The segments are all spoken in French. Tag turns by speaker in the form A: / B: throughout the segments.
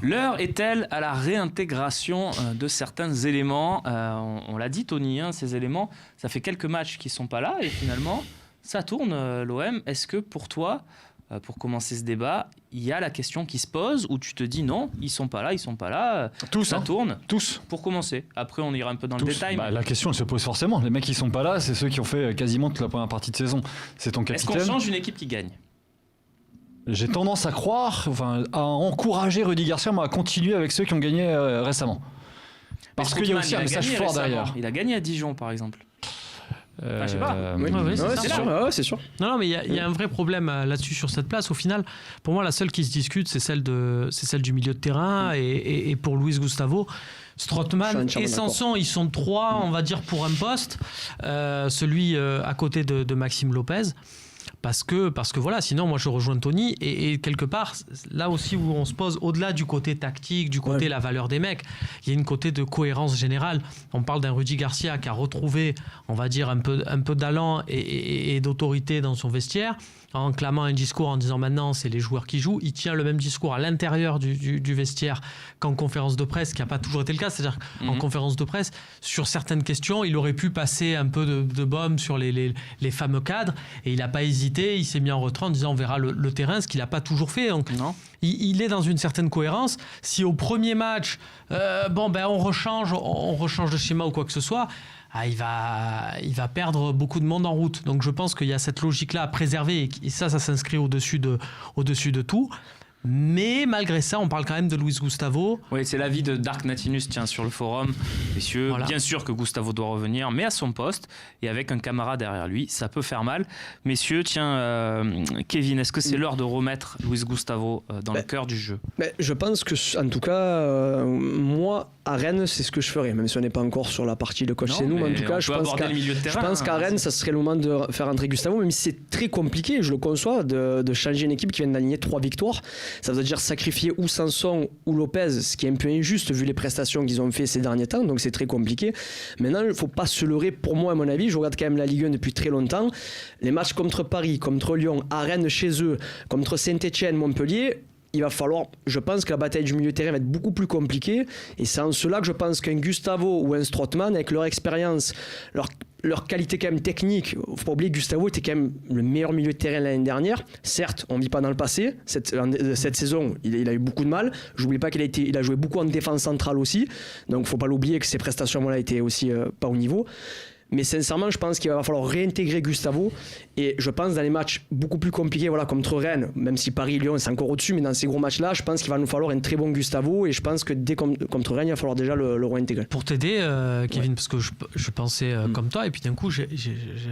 A: L'heure est-elle à la réintégration de certains éléments on l'a dit, Tony, ces éléments, ça fait quelques matchs qui ne sont pas là et finalement, ça tourne l'OM. Est-ce que pour toi, pour commencer ce débat, il y a la question qui se pose où tu te dis non, ils sont pas là,
B: tous,
A: ça tourne.
B: Tous.
A: Pour commencer. Après, on ira un peu dans le détail.
B: La question elle se pose forcément. Les mecs qui sont pas là, c'est ceux qui ont fait quasiment toute la première partie de saison. C'est ton capitaine.
A: Est-ce qu'on change une équipe qui gagne ?
B: J'ai tendance à croire, à encourager Rudy Garcia à continuer avec ceux qui ont gagné récemment. Parce qu'il y a aussi un message fort derrière.
A: Il a gagné à Dijon, par exemple.
C: Je sais pas. C'est sûr.
D: Non, mais il y a un vrai problème là-dessus sur cette place. Au final, pour moi, la seule qui se discute, c'est celle du milieu de terrain. Et pour Luis Gustavo, Strootman et Sanson, ils sont trois, on va dire, pour un poste. Celui à côté de Maxime Lopez. Parce que voilà, sinon moi je rejoins Tony et quelque part là aussi où on se pose au-delà du côté tactique, du côté la valeur des mecs, il y a une côté de cohérence générale. On parle d'un Rudy Garcia qui a retrouvé, on va dire, un peu d'allant et d'autorité dans son vestiaire, en clamant un discours en disant maintenant c'est les joueurs qui jouent. Il tient le même discours à l'intérieur du vestiaire qu'en conférence de presse, qui n'a pas toujours été le cas. C'est-à-dire qu'en conférence de presse, sur certaines questions, il aurait pu passer un peu de baume sur les fameux cadres et il n'a pas hésité. Il s'est mis en retrait en disant on verra le terrain, ce qu'il n'a pas toujours fait. Donc, il est dans une certaine cohérence. Si au premier match, on rechange de schéma ou quoi que ce soit, il va perdre beaucoup de monde en route. Donc je pense qu'il y a cette logique-là à préserver et ça s'inscrit au-dessus de tout. Mais malgré ça, on parle quand même de Luis Gustavo.
A: Oui, c'est l'avis de Dark Natinus, sur le forum. Messieurs, bien sûr que Gustavo doit revenir, mais à son poste et avec un camarade derrière lui, ça peut faire mal. Messieurs, Kevin, est-ce que c'est l'heure de remettre Luis Gustavo dans le cœur du jeu ?
C: Je pense que, en tout cas, moi, à Rennes, c'est ce que je ferais, même si on n'est pas encore sur la partie de coach chez nous. Mais en tout cas, je pense qu'à Rennes, ça serait le moment de faire entrer Gustavo, même si c'est très compliqué, je le conçois, de changer une équipe qui vient d'aligner 3 victoires. Ça veut dire sacrifier ou Sanson ou Lopez, ce qui est un peu injuste vu les prestations qu'ils ont fait ces derniers temps, donc c'est très compliqué. Maintenant, il ne faut pas se leurrer, pour moi, à mon avis, je regarde quand même la Ligue 1 depuis très longtemps. Les matchs contre Paris, contre Lyon, à Rennes chez eux, contre Saint-Etienne, Montpellier, il va falloir, je pense que la bataille du milieu de terrain va être beaucoup plus compliquée et c'est en cela que je pense qu'un Gustavo ou un Strootman, avec leur expérience, leur qualité quand même technique, il ne faut pas oublier que Gustavo était quand même le meilleur milieu de terrain l'année dernière. Certes, on ne vit pas dans le passé, cette saison il a eu beaucoup de mal, je n'oublie pas qu'il a joué beaucoup en défense centrale aussi, donc il ne faut pas l'oublier que ses prestations étaient aussi pas au niveau. Mais sincèrement, je pense qu'il va falloir réintégrer Gustavo. Et je pense dans les matchs beaucoup plus compliqués, contre Rennes, même si Paris, Lyon, c'est encore au-dessus, mais dans ces gros matchs-là, je pense qu'il va nous falloir un très bon Gustavo. Et je pense que dès contre Rennes, il va falloir déjà le réintégrer.
D: Pour t'aider, Kevin, parce que je pensais comme toi, et puis d'un coup, j'ai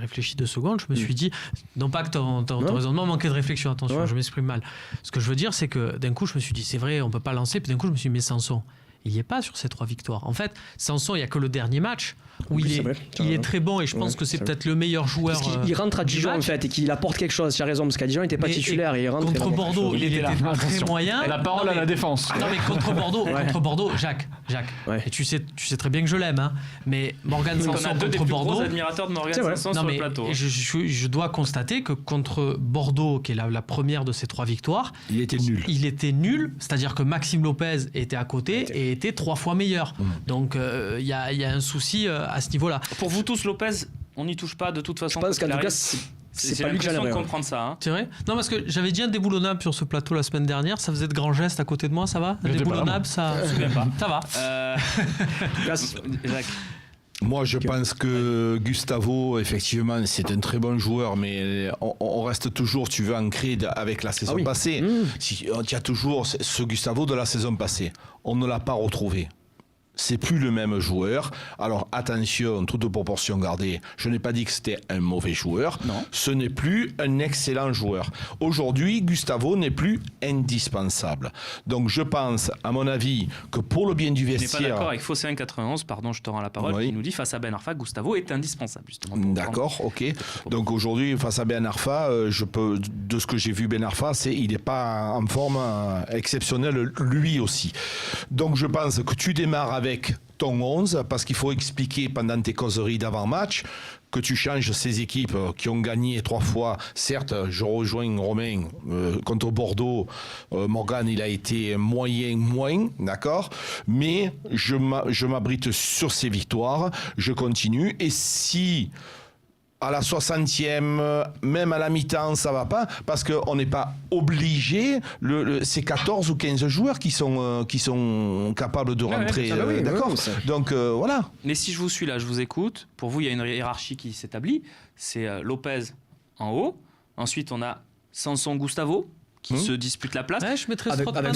D: réfléchi 2 secondes, je me suis dit, non pas que ton raisonnement manquait de réflexion, attention, je m'exprime mal. Ce que je veux dire, c'est que d'un coup, je me suis dit, c'est vrai, on ne peut pas lancer, puis d'un coup, je me suis dit, mais Sanson, il n'y est pas sur ces 3 victoires. En fait, Sanson, il n'y a que le dernier match où il est très bon et je pense que c'est peut-être le meilleur joueur.
C: Parce qu'il rentre à Dijon en fait et qu'il apporte quelque chose. Tu as raison, parce qu'à Dijon il n'était pas titulaire et il rentre.
D: Contre Bordeaux, il était très moyen.
B: Et la parole à la défense.
D: Non mais contre Bordeaux, Jacques. Et tu sais très bien que je l'aime, mais Morgan Sanson contre Bordeaux.
A: Gros admirateurs de Morgan Sanson sur le plateau.
D: Je dois constater que contre Bordeaux, qui est la première de ces 3 victoires,
E: il était nul.
D: C'est-à-dire que Maxime Lopez était à côté et était 3 fois meilleur. Donc il y a un souci à ce niveau-là.
A: Pour vous tous, Lopez, on n'y touche pas de toute façon.
C: Je pense qu'en tout cas, c'est pas lui que j'aimerais
A: de comprendre ça.
D: C'est vrai ? Non, parce que j'avais dit un déboulonnable sur ce plateau la semaine dernière. Ça faisait de grands gestes à côté de moi, ça va ? Un déboulonnable, ça.
A: Je me souviens pas.
D: Ça va.
A: Jacques.
E: Moi, je pense que Gustavo, effectivement, c'est un très bon joueur, mais on reste toujours, ancré avec la saison passée. Il y a toujours ce Gustavo de la saison passée. On ne l'a pas retrouvé. C'est plus le même joueur. Alors attention, toute proportion gardée, je n'ai pas dit que c'était un mauvais joueur. Non. Ce n'est plus un excellent joueur. Aujourd'hui, Gustavo n'est plus indispensable. Donc je pense, à mon avis, que pour le bien du vestiaire...
A: Je n'ai pas d'accord avec Fosséen 91, pardon, je te rends la parole, qui nous dit face à Ben Arfa, Gustavo est indispensable justement.
E: D'accord, ok. Donc aujourd'hui, face à Ben Arfa, de ce que j'ai vu Ben Arfa, il n'est pas en forme exceptionnelle lui aussi. Donc je pense que tu démarres avec ton 11 parce qu'il faut expliquer pendant tes causeries d'avant-match que tu changes ces équipes qui ont gagné 3 fois. Certes, je rejoins Romain, contre Bordeaux, Morgan, il a été moyen, d'accord, mais je m'abrite sur ces victoires, je continue, et si à la 60e, même à la mi-temps, ça va pas, parce qu'on n'est pas obligé, c'est 14 ou 15 joueurs qui sont capables de rentrer, d'accord. Donc voilà.
A: Mais si je vous suis là, je vous écoute, pour vous, il y a une hiérarchie qui s'établit, c'est Lopez en haut, ensuite on a Sanson Gustavo, qui se disputent la place.
D: Ouais, je mettrais Strootman.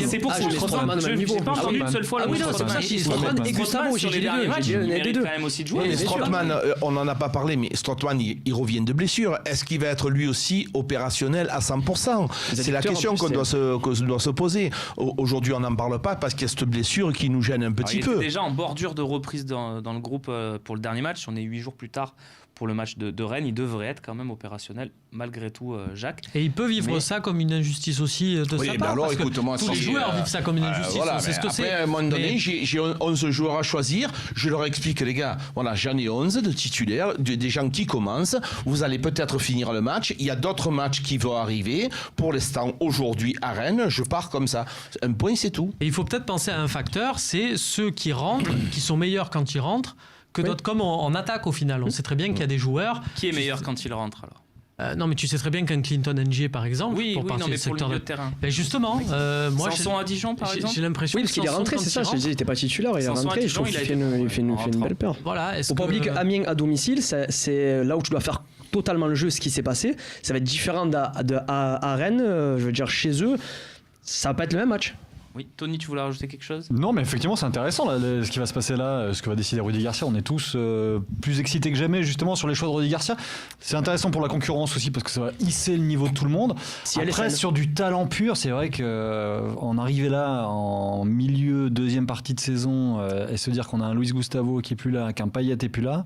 A: C'est pour ça que Strootman, je n'ai pas entendu une seule fois le
C: Strootman et Gustavo,
A: sur les derniers matchs, il mérite quand même aussi de jouer.
E: Strootman, on n'en a pas parlé, mais Strootman, il revient de blessure. Est-ce qu'il va être lui aussi opérationnel à 100%? C'est la question qu'on doit se poser. Aujourd'hui, on n'en parle pas parce qu'il y a cette blessure qui nous gêne un petit peu.
A: Il était déjà en bordure de reprise dans le groupe pour le dernier match. On est 8 jours plus tard pour le match de Rennes. Il devrait être quand même opérationnel malgré tout, Jacques.
D: Et il peut vivre ça comme une injustice aussi de sa part.
E: Alors,
D: parce
E: écoute-moi,
D: tous les joueurs vivent ça comme une injustice.
E: Voilà,
D: c'est ce que c'est.
E: À un moment donné, j'ai 11 joueurs à choisir. Je leur explique, les gars, voilà, j'en ai 11 de titulaires, des gens qui commencent. Vous allez peut-être finir le match. Il y a d'autres matchs qui vont arriver. Pour l'instant, aujourd'hui, à Rennes, je pars comme ça. Un point, c'est tout.
D: Et il faut peut-être penser à un facteur, c'est ceux qui rentrent, qui sont meilleurs quand ils rentrent, que d'autres comme en attaque au final. On sait très bien qu'il y a des joueurs...
A: Qui est meilleur quand il rentre alors?
D: Non, mais tu sais très bien qu'un Clinton Ng, par exemple,
A: pour partir du secteur de terrain.
D: Ben justement, moi,
A: Sanson à Dijon, par exemple.
D: J'ai l'impression
C: parce qu'il est rentré, c'est ça. Je disais, il n'était pas titulaire, il est rentré. Je trouve qu'il fait une belle paire.
D: Voilà.
C: Faut pas oublier qu'Amiens à domicile, c'est là où tu dois faire totalement le jeu, ce qui s'est passé. Ça va être différent à Rennes. Je veux dire, chez eux, ça va pas être le même match.
A: Oui, Tony, tu voulais rajouter quelque chose?
B: Non, mais effectivement, c'est intéressant là, ce qui va se passer là, ce que va décider Rudy Garcia. On est tous plus excités que jamais justement sur les choix de Rudy Garcia. C'est intéressant pour la concurrence aussi parce que ça va hisser le niveau de tout le monde. Après, sur du talent pur, c'est vrai qu'en arriver là en milieu, deuxième partie de saison et se dire qu'on a un Luis Gustavo qui est plus là, qu'un Payet est plus là,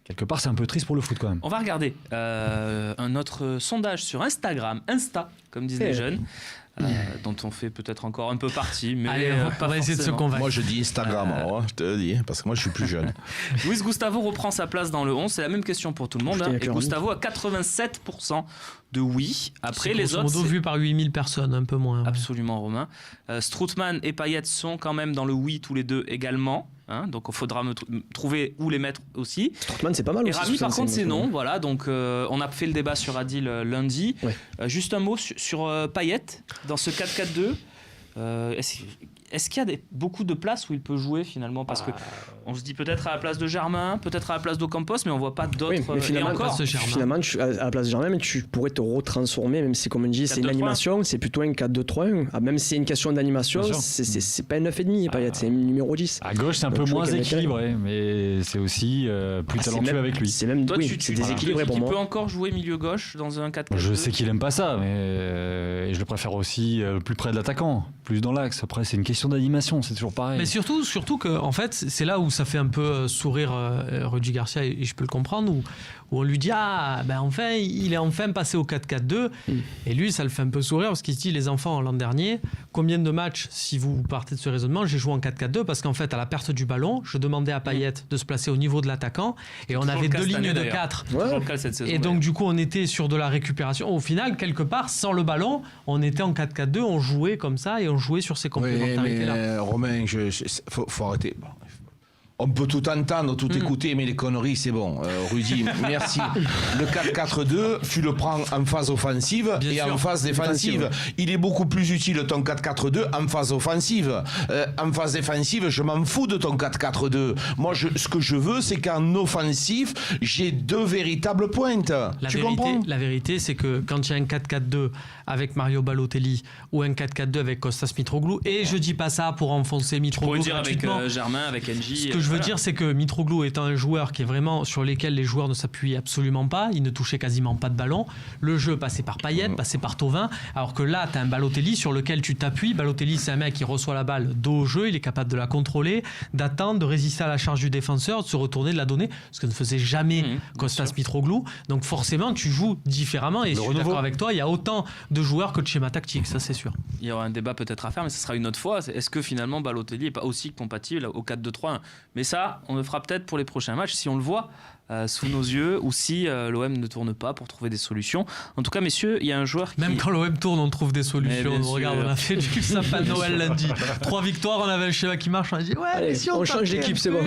B: quelque part, c'est un peu triste pour le foot quand même.
A: On va regarder un autre sondage sur Instagram, comme disent les jeunes. Dont on fait peut-être encore un peu partie, mais
D: allez, on va essayer de se convaincre.
E: Moi je dis Instagram, je te le dis, parce que moi je suis plus jeune.
A: Luis Gustavo reprend sa place dans le 11, c'est la même question pour tout le monde. Et Gustavo a 87% de oui. Après
D: c'est
A: les autres,
D: c'est vu par 8000 personnes, un peu moins.
A: Absolument, Romain. Strootman et Payet sont quand même dans le oui tous les deux également. Donc il faudra trouver où les mettre aussi.
C: Strootman, c'est pas mal
A: et
C: aussi.
A: Rami par contre c'est non. Voilà, donc on a fait le débat sur Adil lundi.
C: Ouais.
A: Juste un mot sur Payet dans ce 4-4-2. Est-ce qu'il y a beaucoup de places où il peut jouer finalement? Parce qu'on se dit peut-être à la place de Germain, peut-être à la place d'Ocampos, mais on voit pas d'autres.
C: Oui, mais finalement, à la place de Germain, tu pourrais te retransformer, même si, comme on dit, c'est une animation, c'est plutôt un 4-2-3-1. Même si c'est une question d'animation, c'est pas un 9,5, Payet, c'est un numéro 10.
B: À gauche, c'est un peu moins équilibré, mais c'est aussi plus talentueux avec lui.
C: C'est même c'est déséquilibré pour moi.
A: Il peut encore jouer milieu gauche dans un 4-4-2.
B: Je sais qu'il aime pas ça, mais je le préfère aussi plus près de l'attaquant, plus dans l'axe. Après, c'est une question d'animation, c'est toujours pareil.
D: Mais surtout que, en fait, c'est là où ça fait un peu sourire Rudy Garcia, et je peux le comprendre, où on lui dit enfin il est enfin passé au 4-4-2, et lui ça le fait un peu sourire parce qu'il se dit, les enfants, l'an dernier, combien de matchs, si vous partez de ce raisonnement, j'ai joué en 4-4-2 parce qu'en fait à la perte du ballon, je demandais à Payet de se placer au niveau de l'attaquant, et on avait 2 lignes de 4, et donc du coup on était sur de la récupération. Au final, quelque part, sans le ballon, on était en 4-4-2, on jouait comme ça et on jouait sur ces complémentarités là.
E: Romain, faut arrêter. On peut tout entendre, tout écouter, mais les conneries, c'est bon. Rudy, merci. Le 4-4-2, tu le prends en phase offensive en phase défensive. Il est beaucoup plus utile ton 4-4-2 en phase offensive. En phase défensive, je m'en fous de ton 4-4-2. Moi, ce que je veux, c'est qu'en offensif, j'ai 2 véritables pointes.
D: La vérité, c'est que quand il y a un 4-4-2 avec Mario Balotelli ou un 4-4-2 avec Kostas Mitroglou, et je dis pas ça pour enfoncer Mitroglou
A: gratuitement. Avec Germain, avec NJ.
D: je veux dire, c'est que Mitroglou est un joueur qui est vraiment sur lesquels les joueurs ne s'appuyaient absolument pas. Il ne touchait quasiment pas de ballon. Le jeu passait par Payet, passait par Thauvin. Alors que là, tu as un Balotelli sur lequel tu t'appuies. Balotelli, c'est un mec qui reçoit la balle dos au jeu. Il est capable de la contrôler, d'attendre, de résister à la charge du défenseur, de se retourner, de la donner. Ce que ne faisait jamais Kostas Mitroglou. Donc forcément, tu joues différemment. Et je suis d'accord avec toi, il y a autant de joueurs que de schémas tactiques, ça c'est sûr.
A: Il y aura un débat peut-être à faire, mais ce sera une autre fois. Est-ce que finalement Balotelli n'est pas aussi compatible au 4-2-3-1 ? Mais ça, on le fera peut-être pour les prochains matchs si on le voit sous nos yeux ou si l'OM ne tourne pas pour trouver des solutions. En tout cas, messieurs, il y a un joueur qui...
D: Même quand l'OM tourne, on trouve des solutions. Regarde, on a fait du sapin de Noël lundi. 3 victoires, on avait un schéma qui marche. On a dit,
C: allez, si on change d'équipe, c'est bon.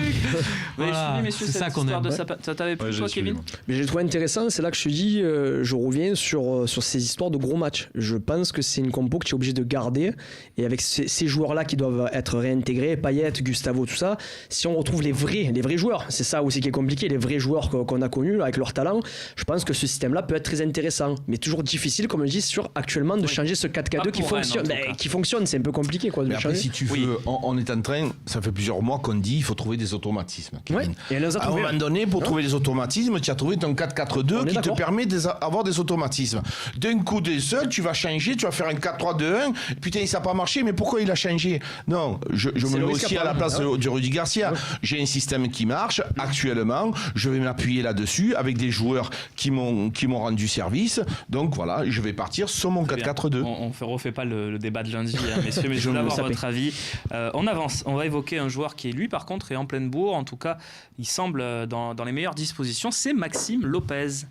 A: Voilà, messieurs, c'est ça qu'on aime. Ça t'avait plu, toi, Kevin ?
C: Mais j'ai trouvé intéressant, c'est là que je te dis, je reviens sur ces histoires de gros matchs. Je pense que c'est une compo que tu es obligé de garder. Et avec ces joueurs-là qui doivent être réintégrés, Payet, Gustavo, tout ça, si on retrouve les vrais joueurs, c'est ça aussi qui est compliqué, les vrais joueurs qu'on a connus là, avec leur talent, je pense que ce système-là peut être très intéressant. Mais toujours difficile, comme je dis, actuellement de changer ce 4-4-2 qui fonctionne. C'est un peu compliqué. Quoi, de
E: après, si tu veux, on est en train, ça fait plusieurs mois qu'on dit il faut trouver des automatismes.
C: Et à un moment
E: donné, pour trouver des automatismes, tu as trouvé ton 4-4-2 qui te permet d'avoir des automatismes. D'un coup des seuls, tu vas changer, tu vas faire un 4-3-2-1. Putain, ça n'a pas marché, mais pourquoi il a changé ? Non, je me mets aussi à la place de Rudy Garcia. J'ai un système qui marche actuellement, je vais m'appuyer là-dessus avec des joueurs qui m'ont rendu service. Donc voilà, je vais partir sur mon 4-4-2.
A: On ne refait pas le débat de lundi, messieurs, mais je voulais avoir votre avis. On avance, on va évoquer un joueur qui, lui, par contre, est en pleine bourre. En tout cas, il semble dans les meilleures dispositions. C'est Maxime Lopez.